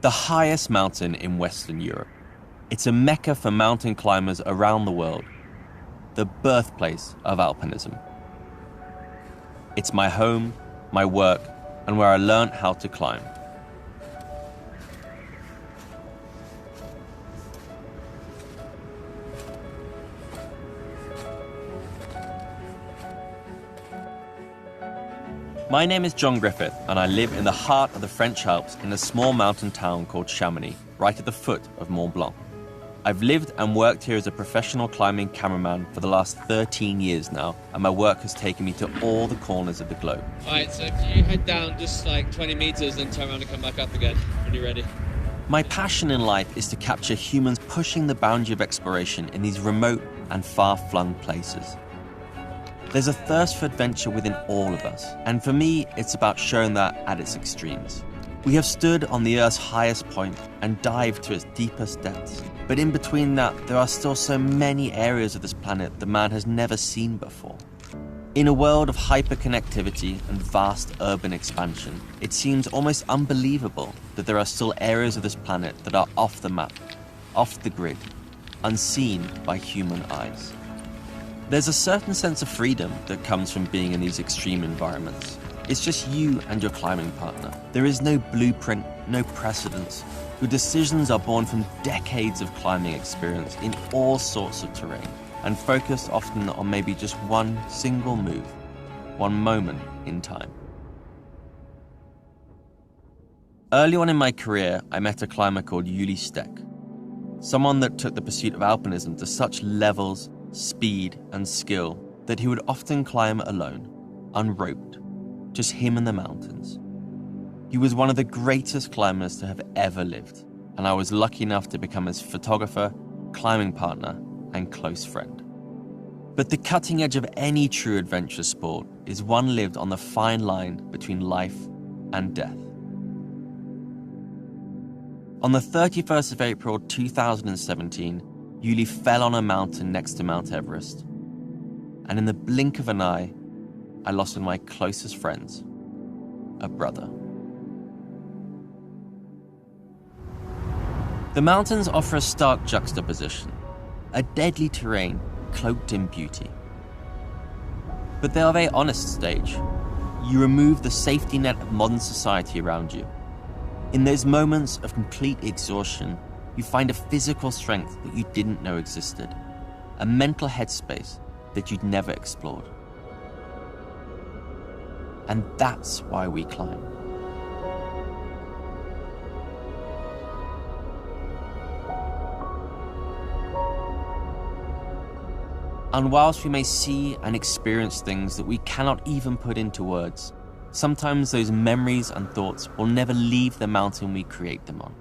the highest mountain in Western Europe. It's a mecca for mountain climbers around the world, the birthplace of alpinism. It's my home, my work, and where I learned how to climb. My name is John Griffith, and I live in the heart of the French Alps in a small mountain town called Chamonix, right at the foot of Mont Blanc. I've lived and worked here as a professional climbing cameraman for the last 13 years now, and my work has taken me to all the corners of the globe. Alright, so if you head down just like 20 meters, then turn around and come back up again when you're ready. My passion in life is to capture humans pushing the boundary of exploration in these remote and far-flung places. There's a thirst for adventure within all of us, and for me, it's about showing that at its extremes. We have stood on the Earth's highest point and dived to its deepest depths, but in between that, there are still so many areas of this planet that man has never seen before. In a world of hyperconnectivity and vast urban expansion, it seems almost unbelievable that there are still areas of this planet that are off the map, off the grid, unseen by human eyes. There's a certain sense of freedom that comes from being in these extreme environments. It's just you and your climbing partner. There is no blueprint, no precedence. Your decisions are born from decades of climbing experience in all sorts of terrain, and focused often on maybe just one single move, one moment in time. Early on in my career, I met a climber called Uli Steck, someone that took the pursuit of alpinism to such levels, speed, and skill that he would often climb alone, unroped, just him and the mountains. He was one of the greatest climbers to have ever lived, and I was lucky enough to become his photographer, climbing partner, and close friend. But the cutting edge of any true adventure sport is one lived on the fine line between life and death. On the 31st of April 2017, Uli fell on a mountain next to Mount Everest, and in the blink of an eye, I lost one of my closest friends, a brother. The mountains offer a stark juxtaposition, a deadly terrain cloaked in beauty. But they are a very honest stage. You remove the safety net of modern society around you. In those moments of complete exhaustion, you find a physical strength that you didn't know existed, a mental headspace that you'd never explored. And that's why we climb. And whilst we may see and experience things that we cannot even put into words, sometimes those memories and thoughts will never leave the mountain we create them on.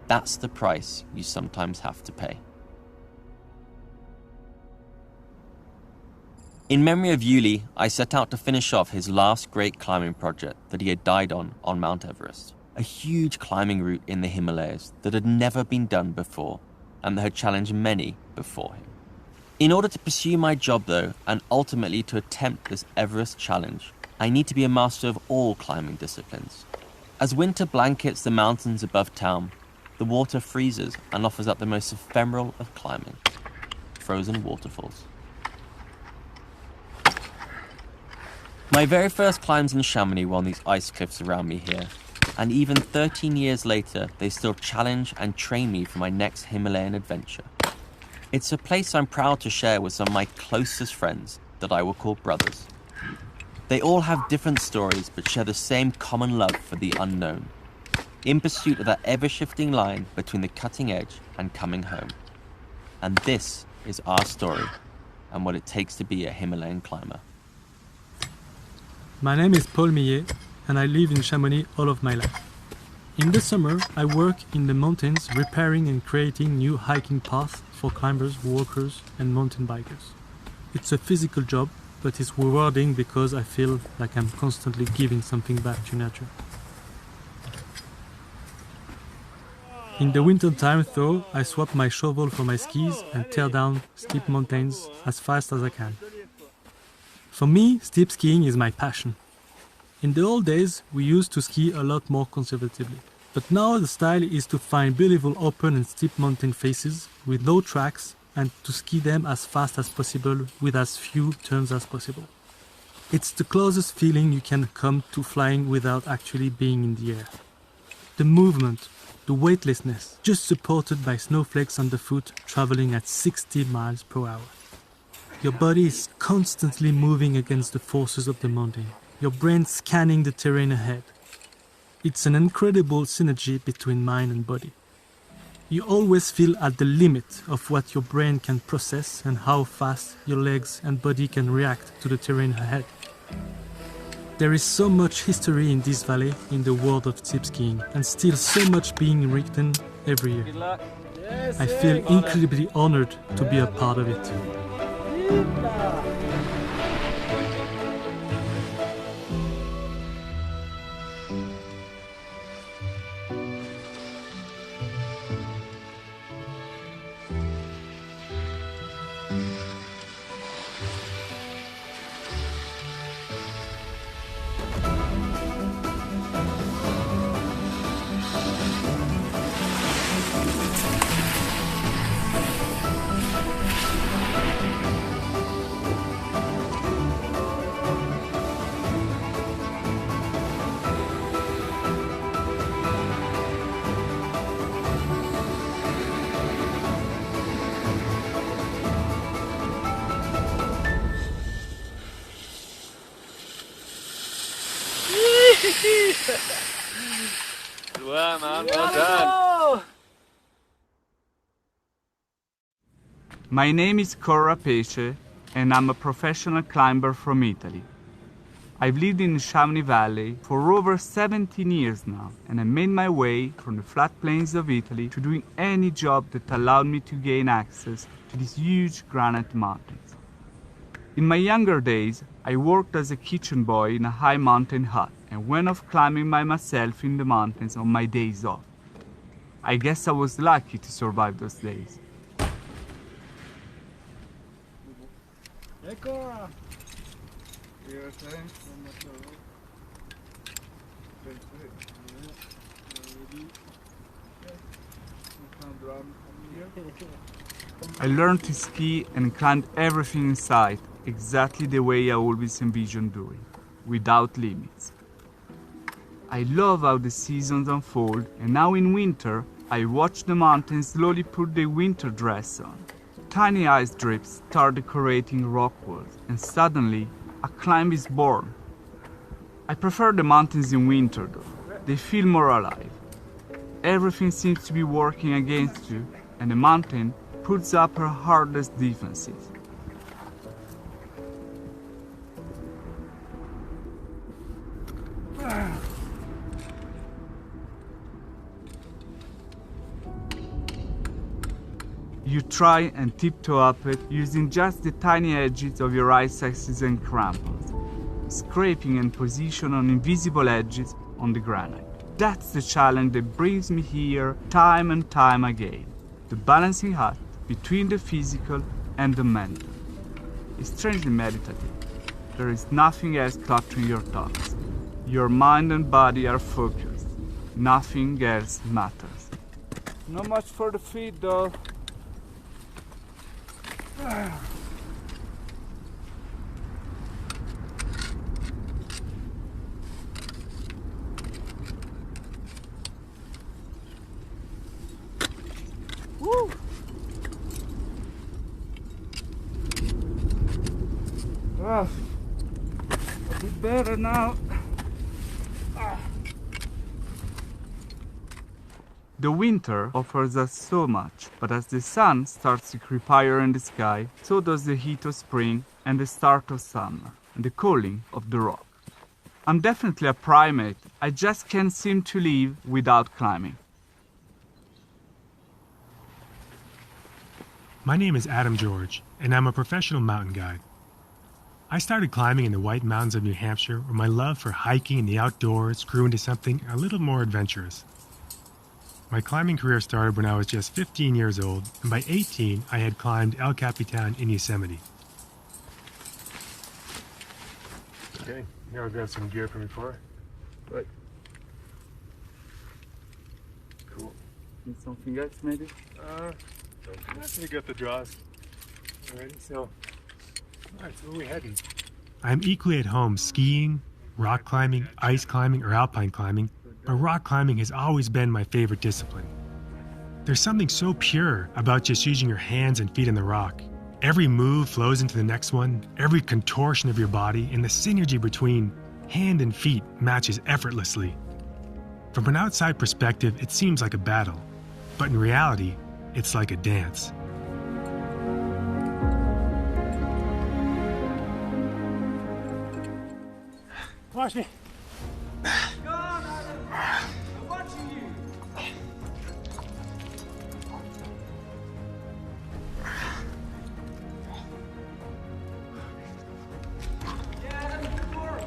That's the price you sometimes have to pay. In memory of Uli, I set out to finish off his last great climbing project that he had died on Mount Everest, a huge climbing route in the Himalayas that had never been done before and that had challenged many before him. In order to pursue my job though, and ultimately to attempt this Everest challenge, I need to be a master of all climbing disciplines. As winter blankets the mountains above town, the water freezes and offers up the most ephemeral of climbing, frozen waterfalls. My very first climbs in Chamonix were on these ice cliffs around me here, and even 13 years later, they still challenge and train me for my next Himalayan adventure. It's a place I'm proud to share with some of my closest friends that I will call brothers. They all have different stories but share the same common love for the unknown, in pursuit of that ever-shifting line between the cutting edge and coming home. And this is our story and what it takes to be a Himalayan climber. My name is Paul Millet, and I live in Chamonix all of my life. In the summer, I work in the mountains repairing and creating new hiking paths for climbers, walkers, and mountain bikers. It's a physical job, but it's rewarding because I feel like I'm constantly giving something back to nature. In the winter time though, I swap my shovel for my skis and tear down steep mountains as fast as I can. For me, steep skiing is my passion. In the old days, we used to ski a lot more conservatively. But now the style is to find beautiful open and steep mountain faces with low tracks and to ski them as fast as possible with as few turns as possible. It's the closest feeling you can come to flying without actually being in the air. The movement, the weightlessness, just supported by snowflakes underfoot traveling at 60 miles per hour. Your body is constantly moving against the forces of the mountain, your brain scanning the terrain ahead. It's an incredible synergy between mind and body. You always feel at the limit of what your brain can process and how fast your legs and body can react to the terrain ahead. There is so much history in this valley in the world of steep skiing, and still so much being written every year. Good luck. I feel incredibly honored to be a part of it. Well, man, well done. My name is Corra Pesce and I'm a professional climber from Italy. I've lived in the Chamonix Valley for over 17 years now, and I made my way from the flat plains of Italy to doing any job that allowed me to gain access to these huge granite mountains. In my younger days, I worked as a kitchen boy in a high mountain hut and went off climbing by myself in the mountains on my days off. I guess I was lucky to survive those days. I learned to ski and climbed everything in sight exactly the way I always envisioned doing, without limits. I love how the seasons unfold, and now in winter I watch the mountains slowly put their winter dress on. Tiny ice drips start decorating rock walls, and suddenly a climb is born. I prefer the mountains in winter though. They feel more alive. Everything seems to be working against you, and the mountain puts up her hardest defenses. You try and tiptoe up it using just the tiny edges of your ice axes and crampons, scraping and position on invisible edges on the granite. That's the challenge that brings me here time and time again. The balancing act between the physical and the mental. It's strangely meditative. There is nothing else cluttering your thoughts. Your mind and body are focused. Nothing else matters. Not much for the feet though. Woo! A bit better now. The winter offers us so much, but as the sun starts to creep higher in the sky, so does the heat of spring and the start of summer, and the cooling of the rock. I'm definitely a primate, I just can't seem to live without climbing. My name is Adam George, and I'm a professional mountain guide. I started climbing in the White Mountains of New Hampshire, where my love for hiking and the outdoors grew into something a little more adventurous. My climbing career started when I was just 15 years old, and by 18 I had climbed El Capitan in Yosemite. Okay, here I've got some gear from before. But Need something else, maybe? I think we got the draws already, so... Alright, so where are we heading? I'm equally at home skiing, rock climbing, ice climbing, or alpine climbing, but rock climbing has always been my favorite discipline. There's something so pure about just using your hands and feet on the rock. Every move flows into the next one, every contortion of your body, and the synergy between hand and feet matches effortlessly. From an outside perspective, it seems like a battle, but in reality, it's like a dance. Watch me. Go on, Adam! I'm watching you! Yeah, Adam, good work!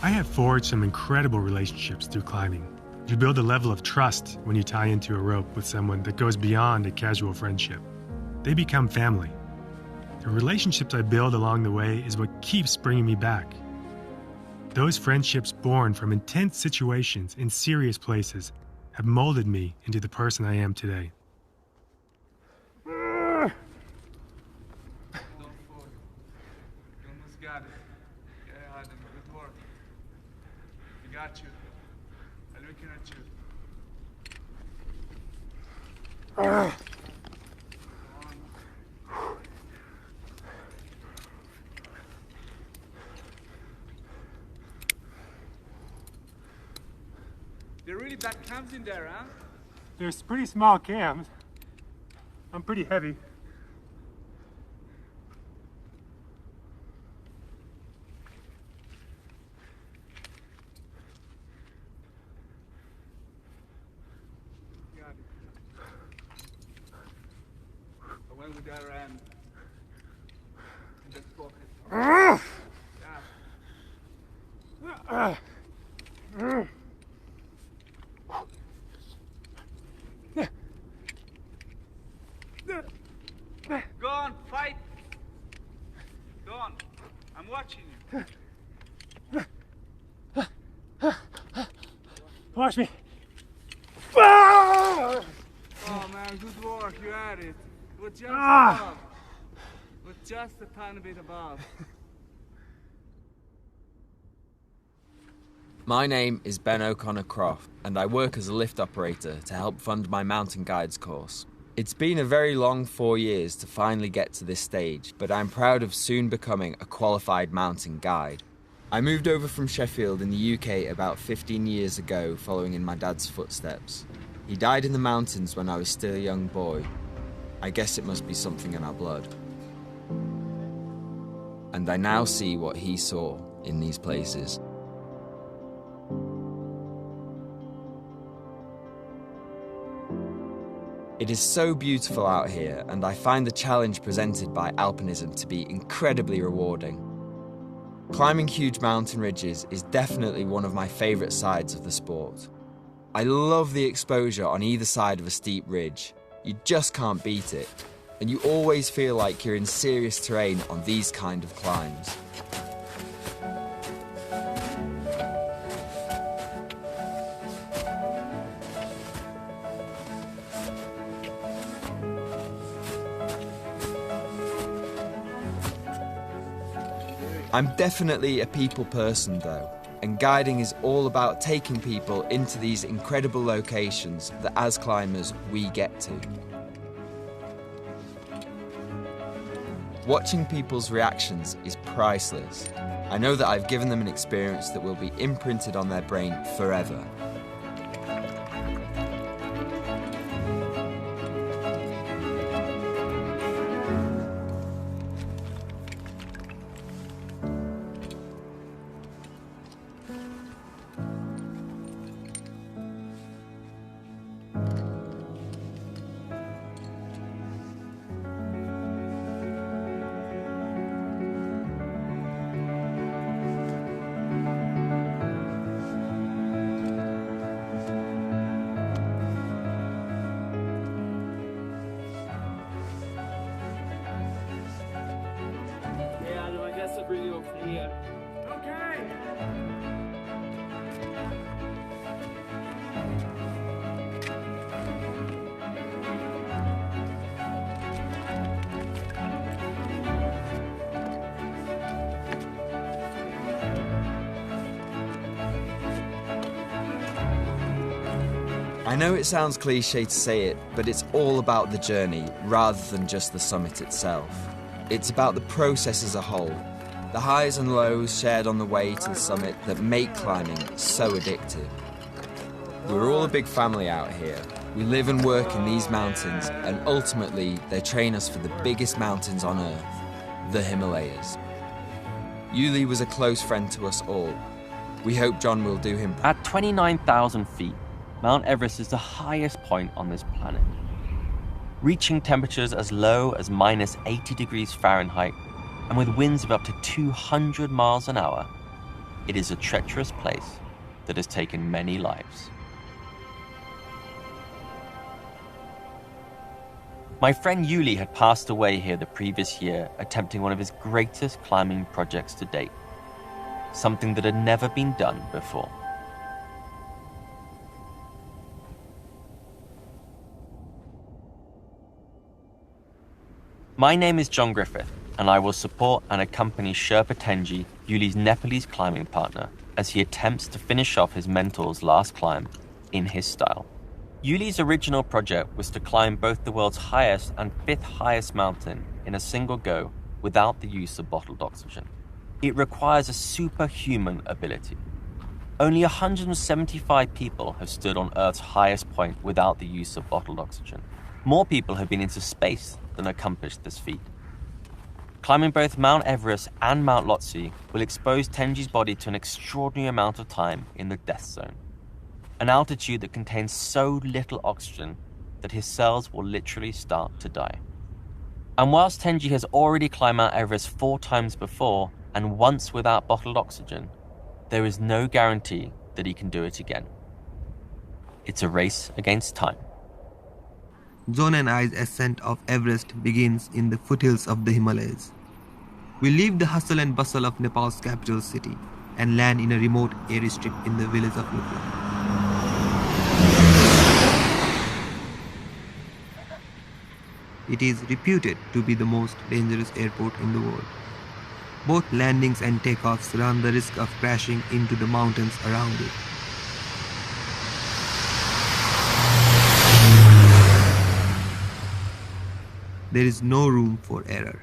I have forged some incredible relationships through climbing. You build a level of trust when you tie into a rope with someone that goes beyond a casual friendship. They become family. The relationships I build along the way is what keeps bringing me back. Those friendships born from intense situations in serious places have molded me into the person I am today. Don't fall. You almost got it. Yeah, Adam, good work. We got you. I'm looking at you. There are really bad cams in there, huh? There's pretty small cams. I'm pretty heavy. Got it. I went with that end. In that pocket. Yeah. Go on, fight! Go on, I'm watching you. Watch me. Oh man, good work, you had it. We're just above. We're just a tiny bit above. My name is Ben O'Connor Croft, and I work as a lift operator to help fund my mountain guides course. It's been a very long 4 years to finally get to this stage, but I'm proud of soon becoming a qualified mountain guide. I moved over from Sheffield in the UK about 15 years ago following in my dad's footsteps. He died in the mountains when I was still a young boy. I guess it must be something in our blood. And I now see what he saw in these places. It is so beautiful out here, and I find the challenge presented by alpinism to be incredibly rewarding. Climbing huge mountain ridges is definitely one of my favourite sides of the sport. I love the exposure on either side of a steep ridge. You just can't beat it, and you always feel like you're in serious terrain on these kind of climbs. I'm definitely a people person though, and guiding is all about taking people into these incredible locations that as climbers we get to. Watching people's reactions is priceless. I know that I've given them an experience that will be imprinted on their brain forever. I know it sounds cliche to say it, but it's all about the journey rather than just the summit itself. It's about the process as a whole, the highs and lows shared on the way to the summit that make climbing so addictive. We're all a big family out here. We live and work in these mountains, and ultimately they train us for the biggest mountains on Earth, the Himalayas. Yuli was a close friend to us all. We hope John will do him. At 29,000 feet, Mount Everest is the highest point on this planet. Reaching temperatures as low as minus 80 degrees Fahrenheit and with winds of up to 200 miles an hour, it is a treacherous place that has taken many lives. My friend Yuli had passed away here the previous year attempting one of his greatest climbing projects to date, something that had never been done before. My name is John Griffith, and I will support and accompany Sherpa Tenji, Yuli's Nepalese climbing partner, as he attempts to finish off his mentor's last climb in his style. Yuli's original project was to climb both the world's highest and fifth highest mountain in a single go without the use of bottled oxygen. It requires a superhuman ability. Only 175 people have stood on Earth's highest point without the use of bottled oxygen. More people have been into space than accomplished this feat. Climbing both Mount Everest and Mount Lhotse will expose Tenji's body to an extraordinary amount of time in the death zone, an altitude that contains so little oxygen that his cells will literally start to die. And whilst Tenji has already climbed Mount Everest 4 times before and once without bottled oxygen, there is no guarantee that he can do it again. It's a race against time. John and I's ascent of Everest begins in the foothills of the Himalayas. We leave the hustle and bustle of Nepal's capital city and land in a remote airstrip in the village of Lukla. It is reputed to be the most dangerous airport in the world. Both landings and takeoffs run the risk of crashing into the mountains around it. There is no room for error.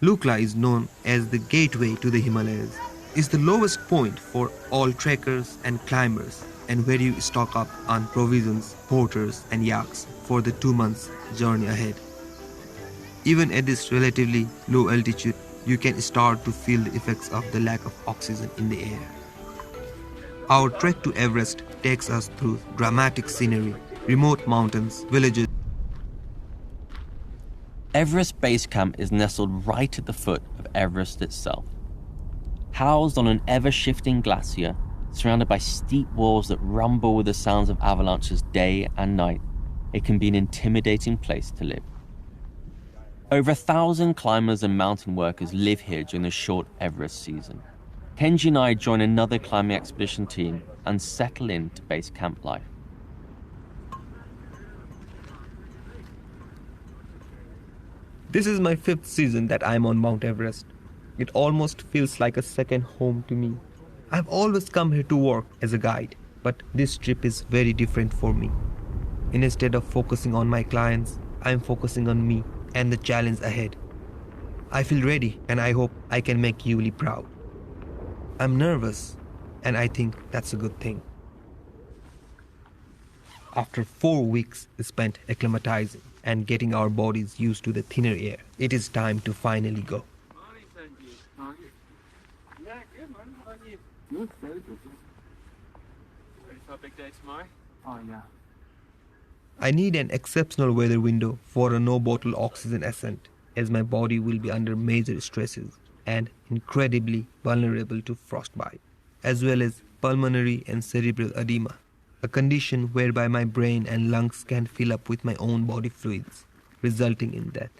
Lukla is known as the gateway to the Himalayas. It's the lowest point for all trekkers and climbers, and where you stock up on provisions, porters and yaks for the 2 months journey ahead. Even at this relatively low altitude, you can start to feel the effects of the lack of oxygen in the air. Our trek to Everest takes us through dramatic scenery, remote mountains, villages. Everest Base Camp is nestled right at the foot of Everest itself. Housed on an ever-shifting glacier, surrounded by steep walls that rumble with the sounds of avalanches day and night, it can be an intimidating place to live. Over 1,000 climbers and mountain workers live here during the short Everest season. Tenji and I join another climbing expedition team and settle into base camp life. This is my 5th season that I'm on Mount Everest. It almost feels like a second home to me. I've always come here to work as a guide, but this trip is very different for me. Instead of focusing on my clients, I'm focusing on me and the challenge ahead. I feel ready and I hope I can make Yuli proud. I'm nervous and I think that's a good thing. After 4 weeks spent acclimatizing and getting our bodies used to the thinner air, it is time to finally go. Morning, Sanjeev. How are you? Yeah, good, man. How are you? Good, very good. Ready for a big day tomorrow? Oh, yeah. I need an exceptional weather window for a no-bottle oxygen ascent, as my body will be under major stresses and incredibly vulnerable to frostbite, as well as pulmonary and cerebral edema, a condition whereby my brain and lungs can fill up with my own body fluids, resulting in death.